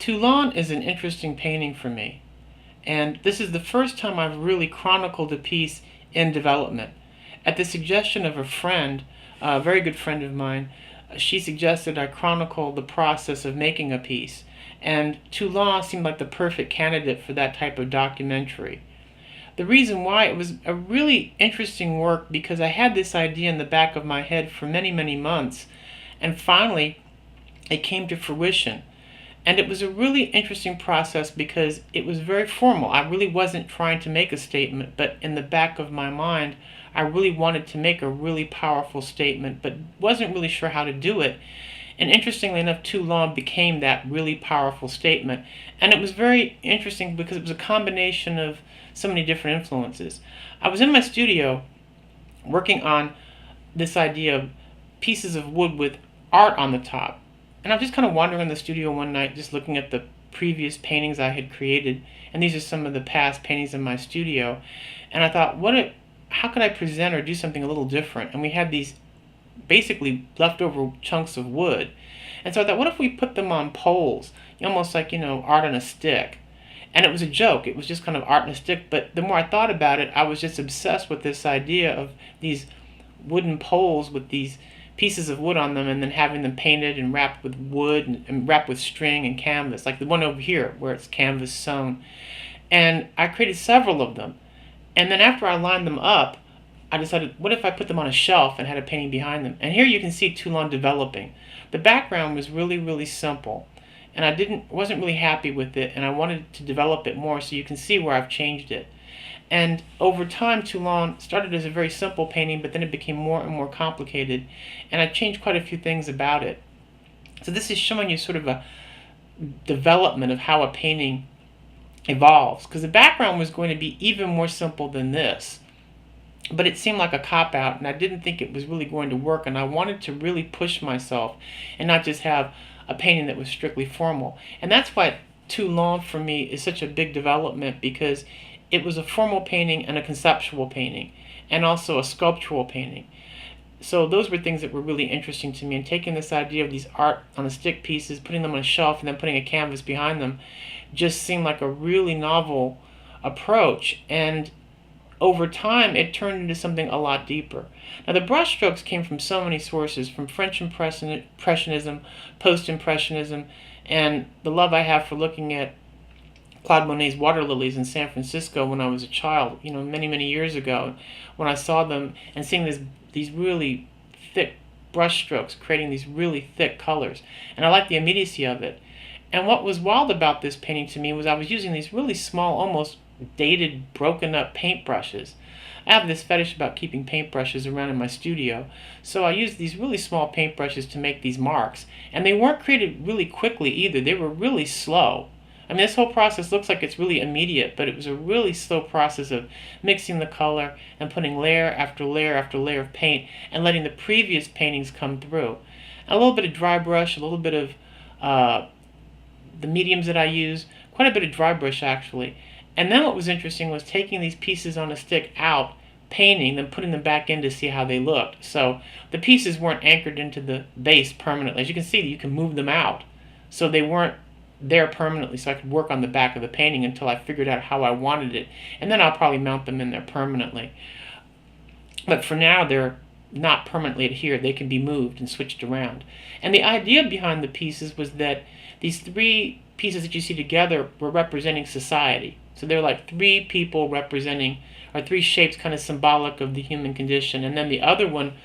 Toulon is an interesting painting for me, and this is the first time I've really chronicled a piece in development. At the suggestion of a friend, a very good friend of mine, she suggested I chronicle the process of making a piece, and Toulon seemed like the perfect candidate for that type of documentary. The reason why, it was a really interesting work because I had this idea in the back of my head for many, many months, and finally it came to fruition. And it was a really interesting process because it was very formal. I really wasn't trying to make a statement, but in the back of my mind, I really wanted to make a really powerful statement, but wasn't really sure how to do it. And interestingly enough, Toulon became that really powerful statement. And it was very interesting because it was a combination of so many different influences. I was in my studio working on this idea of pieces of wood with art on the top. And I was just kind of wandering in the studio one night, just looking at the previous paintings I had created. And these are some of the past paintings in my studio. And I thought, how could I present or do something a little different? And we had these basically leftover chunks of wood. And so I thought, what if we put them on poles? Almost like, art on a stick. And it was a joke. It was just kind of art on a stick. But the more I thought about it, I was just obsessed with this idea of these wooden poles with these pieces of wood on them, and then having them painted and wrapped with wood and wrapped with string and canvas, like the one over here where it's canvas sewn. And I created several of them. And then after I lined them up, I decided, what if I put them on a shelf and had a painting behind them? And here you can see Toulon developing. The background was really, really simple, and I wasn't really happy with it, and I wanted to develop it more, so you can see where I've changed it. And over time, Toulon started as a very simple painting, but then it became more and more complicated, and I changed quite a few things about it. So this is showing you sort of a development of how a painting evolves, because the background was going to be even more simple than this, but it seemed like a cop-out, and I didn't think it was really going to work, and I wanted to really push myself and not just have a painting that was strictly formal. And that's why Toulon for me is such a big development, because it was a formal painting and a conceptual painting, and also a sculptural painting. So those were things that were really interesting to me, and taking this idea of these art on a stick pieces, putting them on a shelf, and then putting a canvas behind them just seemed like a really novel approach. And over time, it turned into something a lot deeper. Now, the brushstrokes came from so many sources, from French Impressionism, Post-Impressionism, and the love I have for looking at Claude Monet's water lilies in San Francisco when I was a child, many, many years ago, when I saw them and seeing these really thick brushstrokes creating these really thick colors. And I liked the immediacy of it. And what was wild about this painting to me was I was using these really small, almost dated, broken up paintbrushes. I have this fetish about keeping paintbrushes around in my studio, so I used these really small paintbrushes to make these marks. And they weren't created really quickly either. They were really slow. I mean, this whole process looks like it's really immediate, but it was a really slow process of mixing the color and putting layer after layer after layer of paint and letting the previous paintings come through. A little bit of dry brush, a little bit of the mediums that I use, quite a bit of dry brush actually. And then what was interesting was taking these pieces on a stick out, painting, then putting them back in to see how they looked. So the pieces weren't anchored into the base permanently. As you can see, you can move them out. So they weren't there permanently, so I could work on the back of the painting until I figured out how I wanted it. And then I'll probably mount them in there permanently. But for now, they're not permanently adhered. They can be moved and switched around. And the idea behind the pieces was that these three pieces that you see together were representing society. So they're like three people representing, or three shapes kind of symbolic of the human condition. And then the other one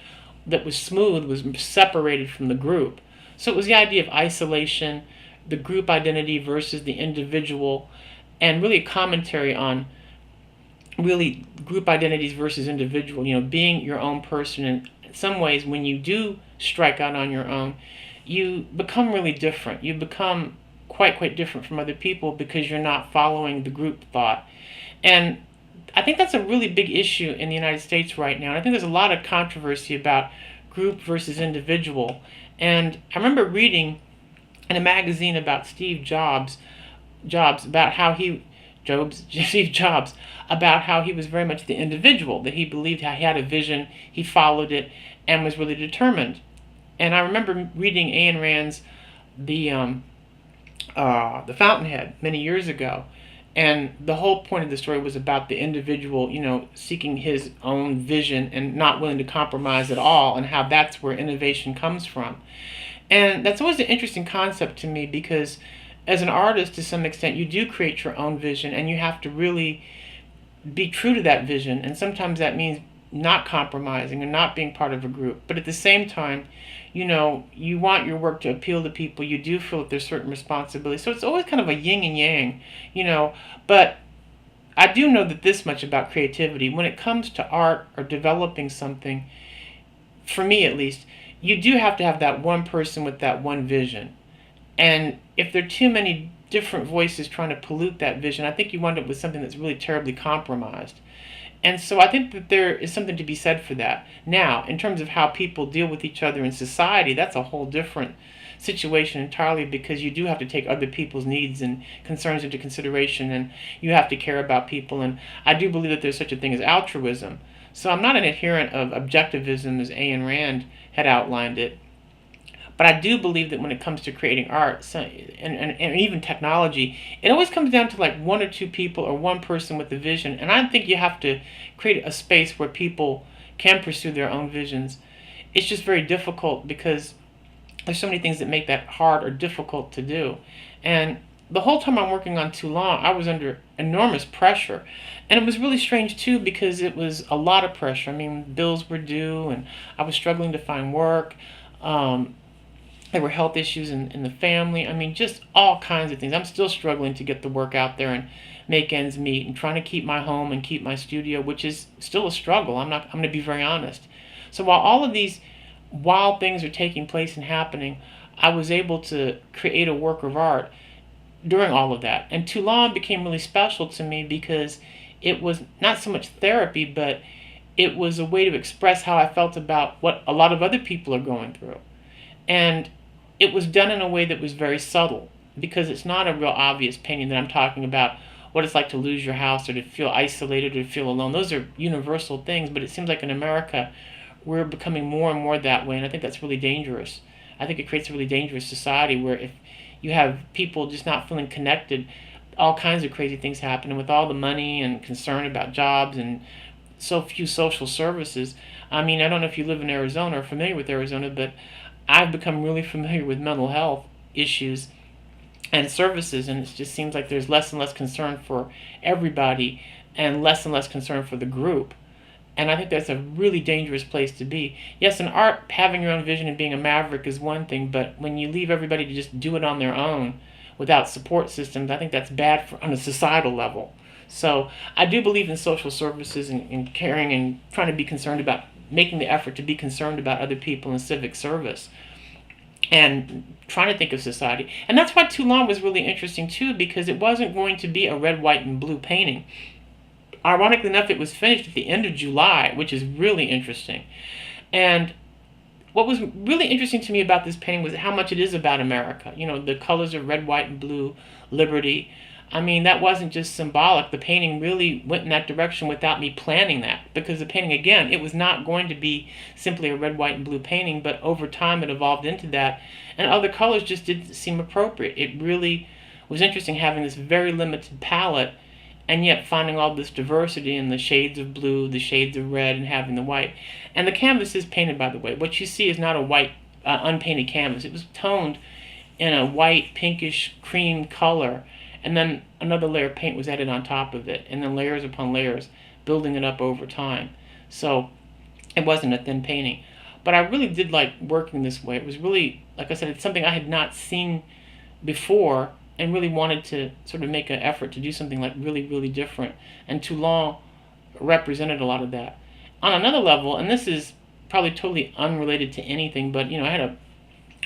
that was smooth was separated from the group. So it was the idea of isolation, the group identity versus the individual, and really a commentary on really group identities versus individual, being your own person. And in some ways, when you do strike out on your own, you become really different. You become quite different from other people because you're not following the group thought. And I think that's a really big issue in the United States right now. And I think there's a lot of controversy about group versus individual. And I remember reading in a magazine about Steve Jobs about how he was very much the individual, that he believed how he had a vision, he followed it, and was really determined. And I remember reading Ayn Rand's the Fountainhead many years ago. And the whole point of the story was about the individual, seeking his own vision and not willing to compromise at all, and how that's where innovation comes from. And that's always an interesting concept to me because, as an artist, to some extent, you do create your own vision and you have to really be true to that vision. And sometimes that means not compromising or not being part of a group. But at the same time, you want your work to appeal to people. You do feel that there's certain responsibilities. So it's always kind of a yin and yang. But I do know that this much about creativity. When it comes to art or developing something, for me at least, you do have to have that one person with that one vision. And if there are too many different voices trying to pollute that vision, I think you wind up with something that's really terribly compromised. And so I think that there is something to be said for that. Now, in terms of how people deal with each other in society, that's a whole different situation entirely, because you do have to take other people's needs and concerns into consideration, and you have to care about people. And I do believe that there's such a thing as altruism. So I'm not an adherent of objectivism as Ayn Rand had outlined it. But I do believe that when it comes to creating art and even technology, it always comes down to like one or two people or one person with a vision. And I think you have to create a space where people can pursue their own visions. It's just very difficult because there's so many things that make that hard or difficult to do. And the whole time I'm working on Toulon, I was under enormous pressure. And it was really strange too, because it was a lot of pressure. I mean, bills were due and I was struggling to find work. There were health issues in the family. I mean, just all kinds of things. I'm still struggling to get the work out there and make ends meet, and trying to keep my home and keep my studio, which is still a struggle. I'm going to be very honest. So while all of these wild things are taking place and happening, I was able to create a work of art during all of that. And Toulon became really special to me because it was not so much therapy, but it was a way to express how I felt about what a lot of other people are going through. And it was done in a way that was very subtle, because it's not a real obvious painting that I'm talking about what it's like to lose your house or to feel isolated or to feel alone. Those are universal things, but it seems like in America we're becoming more and more that way, and I think that's really dangerous. I think it creates a really dangerous society where if you have people just not feeling connected, all kinds of crazy things happen. And with all the money and concern about jobs and so few social services, I mean, I don't know if you live in Arizona or familiar with Arizona, but I've become really familiar with mental health issues and services, and it just seems like there's less and less concern for everybody and less concern for the group. And I think that's a really dangerous place to be. Yes, in art, having your own vision and being a maverick is one thing, but when you leave everybody to just do it on their own without support systems, I think that's bad on a societal level. So I do believe in social services and caring and trying to be concerned about making the effort to be concerned about other people in civic service and trying to think of society. And that's why Toulon was really interesting too, because it wasn't going to be a red, white, and blue painting. Ironically enough, it was finished at the end of July, which is really interesting. And what was really interesting to me about this painting was how much it is about America. The colors are red, white, and blue, liberty. I mean, that wasn't just symbolic. The painting really went in that direction without me planning that, because the painting, again, it was not going to be simply a red, white, and blue painting, but over time it evolved into that, and other colors just didn't seem appropriate. It really was interesting having this very limited palette and yet finding all this diversity in the shades of blue, the shades of red, and having the white. And the canvas is painted, by the way. What you see is not a white, unpainted canvas. It was toned in a white, pinkish, cream color, and then another layer of paint was added on top of it, and then layers upon layers, building it up over time. So it wasn't a thin painting. But I really did like working this way. It was really, like I said, it's something I had not seen before, and really wanted to sort of make an effort to do something like really, really different. And Toulon represented a lot of that. On another level, and this is probably totally unrelated to anything, but I had a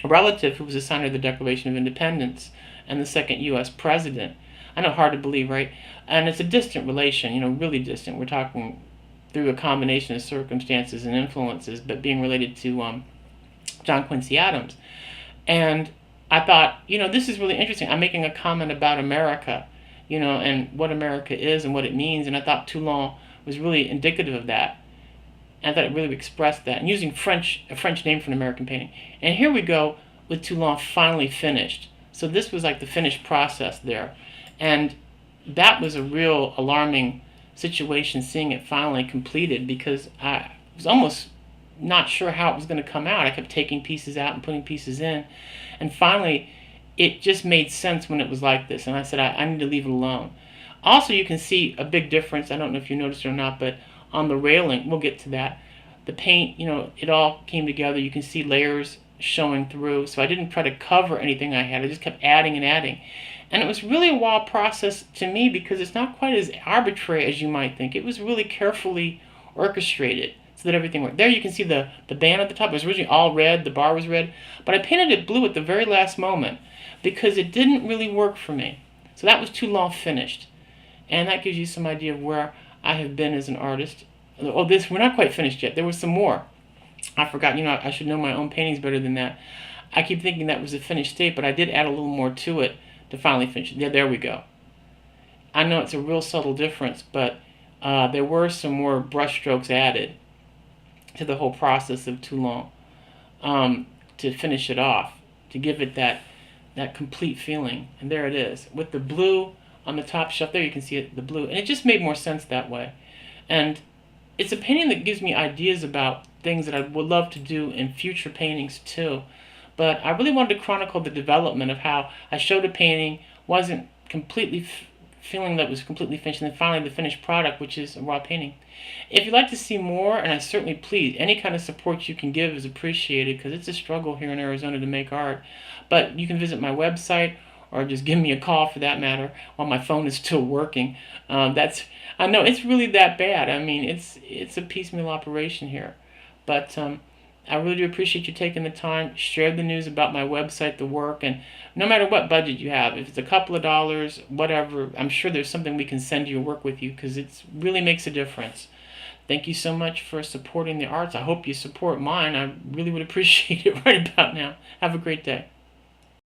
relative who was a signer of the Declaration of Independence and the second U.S. president. I know, hard to believe, right? And it's a distant relation, really distant. We're talking through a combination of circumstances and influences, but being related to John Quincy Adams. And I thought, this is really interesting. I'm making a comment about America, and what America is and what it means. And I thought Toulon was really indicative of that. And I thought it really expressed that. And using a French name for an American painting. And here we go with Toulon finally finished. So this was like the finished process there. And that was a real alarming situation, seeing it finally completed, because I was almost not sure how it was going to come out. I kept taking pieces out and putting pieces in. And finally, it just made sense when it was like this. And I said, I need to leave it alone. Also, you can see a big difference. I don't know if you noticed it or not, but on the railing, we'll get to that. The paint, it all came together. You can see layers showing through. So I didn't try to cover anything I had. I just kept adding and adding. And it was really a wild process to me, because it's not quite as arbitrary as you might think. It was really carefully orchestrated so that everything worked. There you can see the band at the top. It was originally all red. The bar was red. But I painted it blue at the very last moment because it didn't really work for me. So that was Toulon finished. And that gives you some idea of where I have been as an artist. Oh, we're not quite finished yet. There was some more. I forgot, I should know my own paintings better than that. I keep thinking that was a finished state, but I did add a little more to it to finally finish it. Yeah, there we go. I know it's a real subtle difference, but there were some more brush strokes added to the whole process of Toulon to finish it off, to give it that complete feeling. And there it is, with the blue on the top shelf. There you can see it, the blue. And it just made more sense that way. And it's a painting that gives me ideas about things that I would love to do in future paintings too. But I really wanted to chronicle the development of how I showed a painting, wasn't completely feeling that it was completely finished, and then finally the finished product, which is a raw painting. If you'd like to see more, and I certainly please, any kind of support you can give is appreciated, because it's a struggle here in Arizona to make art. But you can visit my website, or just give me a call for that matter, while my phone is still working. I know it's really that bad. I mean, it's a piecemeal operation here. But I really do appreciate you taking the time, share the news about my website, the work, and no matter what budget you have, if it's a couple of dollars, whatever, I'm sure there's something we can send you or work with you, because it really makes a difference. Thank you so much for supporting the arts. I hope you support mine. I really would appreciate it right about now. Have a great day.